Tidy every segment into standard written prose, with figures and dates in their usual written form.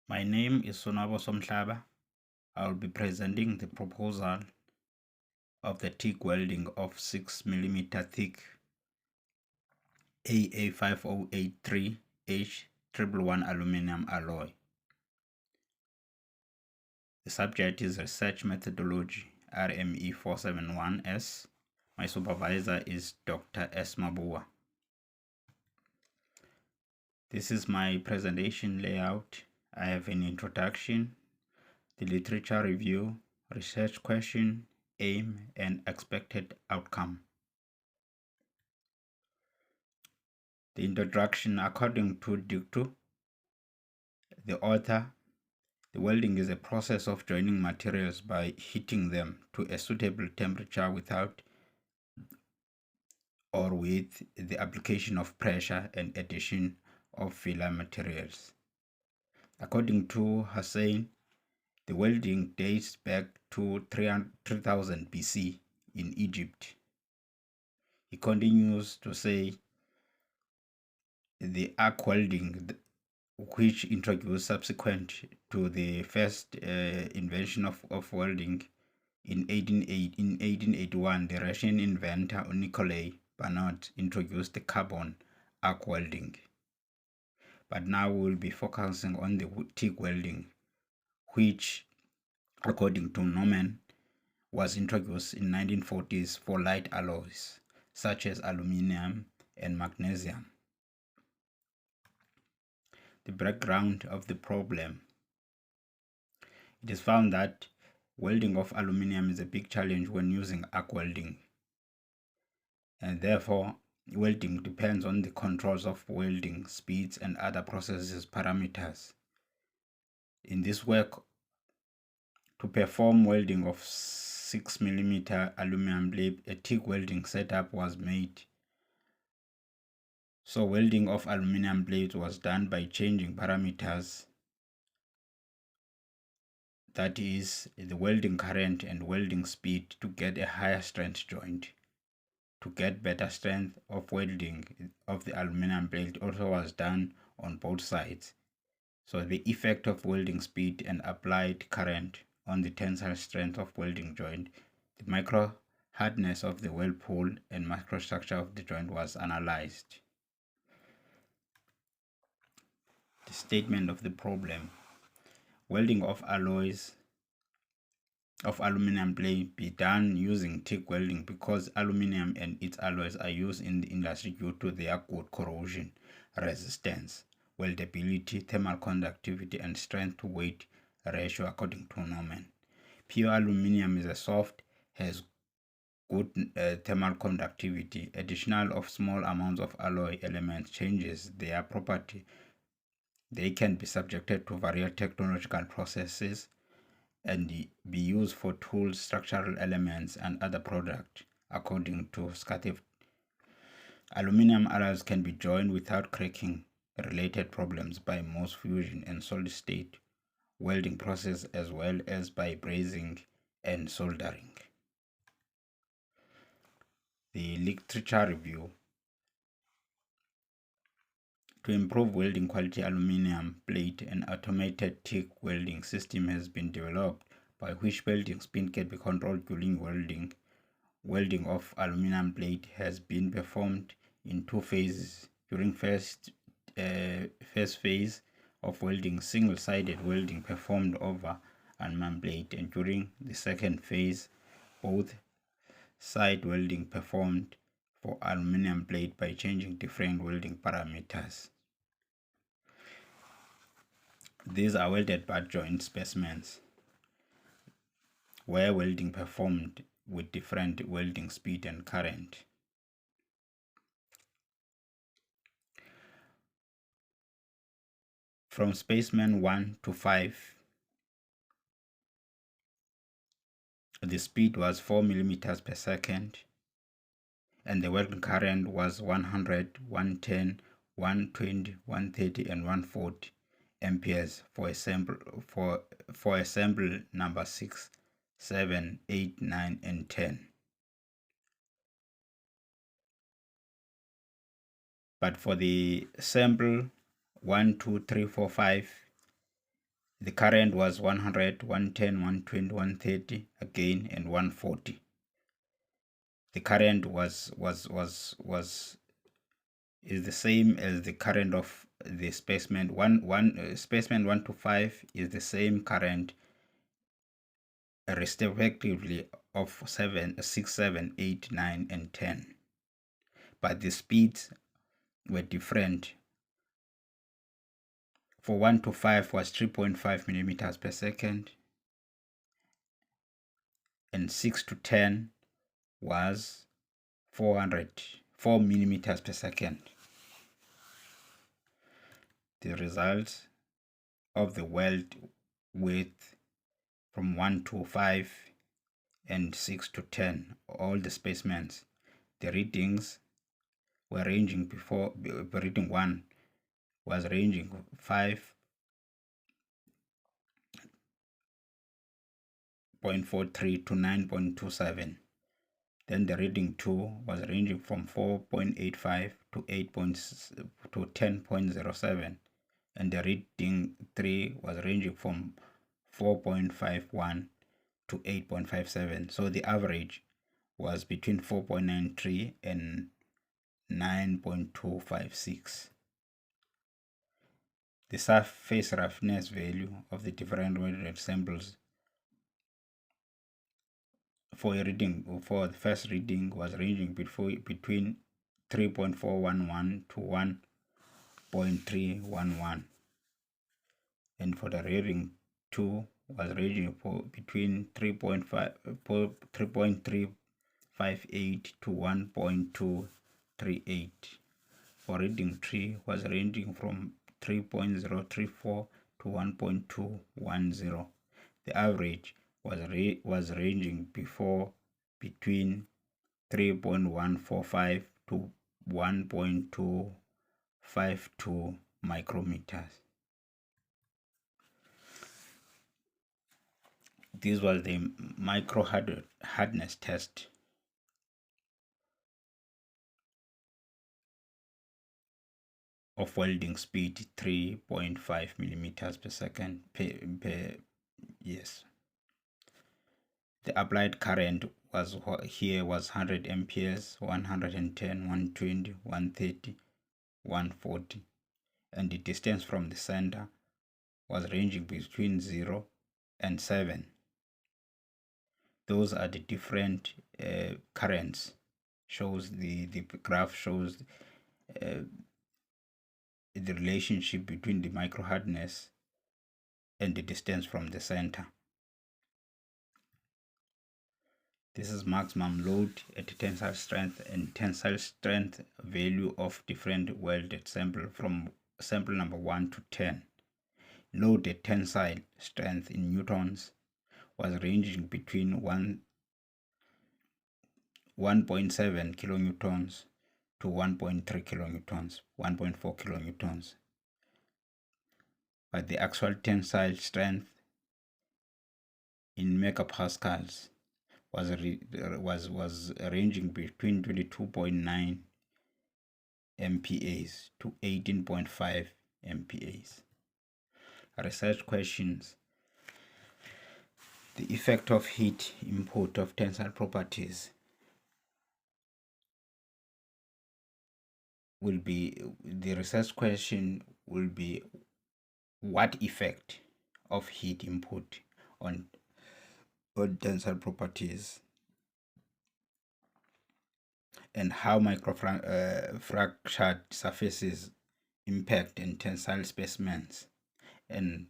My name is Sonabo Somhlaba. I will be presenting the proposal of the TIG welding of 6mm thick AA5083H111 aluminum alloy. The subject is Research Methodology RME 471S. My supervisor is Dr. S. Mabua. This is my presentation layout. I have an introduction, the literature review, research question, aim, and expected outcome. The introduction, according to Dictu, the author, the welding is a process of joining materials by heating them to a suitable temperature without or with the application of pressure and addition of filler materials. According to Hussein, the welding dates back to 3000 BC in Egypt. He continues to say the arc welding, which introduced subsequent to the first invention of welding in 1881, the Russian inventor Nikolai Banot introduced the carbon arc welding. But now we will be focusing on the TIG welding, which, according to Norman, was introduced in 1940s for light alloys such as aluminum and magnesium. The background of the problem. It is found that welding of aluminum is a big challenge when using arc welding, and therefore welding depends on the controls of welding speeds and other processes parameters. In this work, to perform welding of 6mm aluminum blade, a TIG welding setup was made. So welding of aluminum blades was done by changing parameters, that is the welding current and welding speed, to get a higher strength joint. To get better strength of welding of the aluminum blade also was done on both sides. So the effect of welding speed and applied current on the tensile strength of welding joint, the micro hardness of the weld pool, and microstructure of the joint was analyzed. The statement of the problem. Welding of alloys of aluminum blade be done using TIG welding because aluminum and its alloys are used in the industry due to their good corrosion resistance, weldability, thermal conductivity, and strength to weight ratio, according to Norman. Pure aluminum is a soft, has good thermal conductivity. Additional of small amounts of alloy elements changes their property. They can be subjected to various technological processes and be used for tools, structural elements, and other products, according to Scathiff. Aluminum alloys can be joined without cracking related problems by Morse fusion and solid state welding process, as well as by brazing and soldering. The literature review. To improve welding quality, aluminum plate, an automated TIG welding system has been developed by which welding speed can be controlled during welding. Welding of aluminum plate has been performed in two phases. During first phase of welding, single-sided welding performed over aluminum plate, and during the second phase, both side welding performed for aluminum plate by changing different welding parameters. These are welded butt joint specimens where welding performed with different welding speed and current. From specimen 1 to 5, the speed was 4 millimeters per second, and the welding current was 100, 110, 120, 130, and 140 amperes for a sample number 6, 7, 8, 9, and 10. But for the sample 1, 2, 3, 4, 5, The current was 100, 110, 120, 130 again, and 140. The current is the same as the current of the spaceman. Spaceman 1 to 5 is the same current respectively of 7, 6, 7, 8, 9, and 10. But the speeds were different. For 1 to 5 was 3.5 millimeters per second, and 6 to 10 was 4 millimeters per second. The result of the weld width from 1 to 5 and 6 to 10, all the specimens, the readings were ranging before. Reading 1 was ranging 5.43 to 9.27. Then the reading 2 was ranging from 4.85 to 10.07, and the reading 3 was ranging from 4.51 to 8.57. So the average was between 4.93 and 9.256. The surface roughness value of the different welded samples for the first reading was ranging between 3.411 to 1.311, and for the reading 2 was ranging between 3.358 to 1.238. For reading 3 was ranging from 3.034 to 1.210. The average was ranging between 3.145 to 1.252 micrometers. This was the micro hardness test. Of welding speed 3.5 millimeters per second yes. The applied current was 100 amperes, 110, 120, 130, 140, and the distance from the center was ranging between 0 and 7. Those are the different currents. The graph shows the relationship between the micro hardness and the distance from the center. This is maximum load at tensile strength and tensile strength value of different welded sample from sample number 1 to 10. Load at tensile strength in newtons was ranging between 1.7 kilonewtons to 1.3 kilonewtons, 1.4 kilonewtons. But the actual tensile strength in megapascals was ranging between 22.9 MPAs to 18.5 MPAs. Research questions. The effect of heat input of tensile properties will be, the research question will be, what effect of heat input on tensile properties, and how microfractured surfaces impact in tensile specimens, and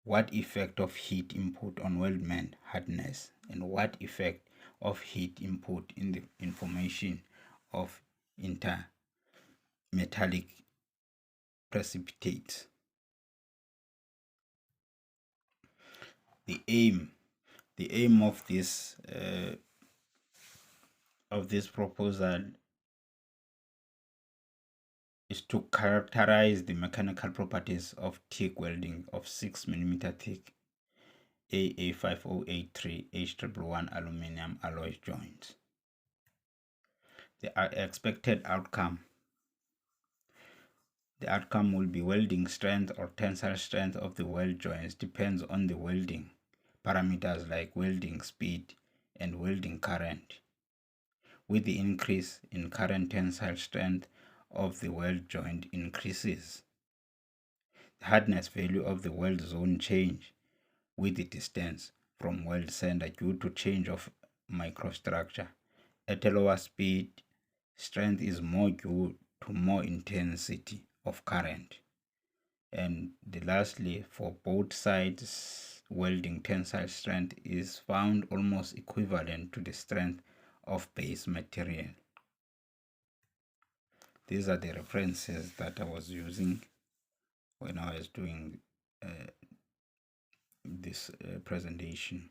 what effect of heat input on weldment hardness, and what effect of heat input in the information of intermetallic precipitates. The aim of this proposal is to characterize the mechanical properties of TIG welding of 6 mm thick AA5083 H111 aluminum alloy joints. The expected outcome The outcome will be welding strength or tensile strength of the weld joints depends on the welding parameters like welding speed and welding current. With the increase in current, tensile strength of the weld joint increases. The hardness value of the weld zone change with the distance from weld center due to change of microstructure. At a lower speed, strength is more due to more intensity of current. And lastly, for both sides, welding tensile strength is found almost equivalent to the strength of base material. These are the references that I was using when I was doing this presentation.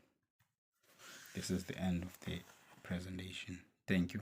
This is the end of the presentation. Thank you.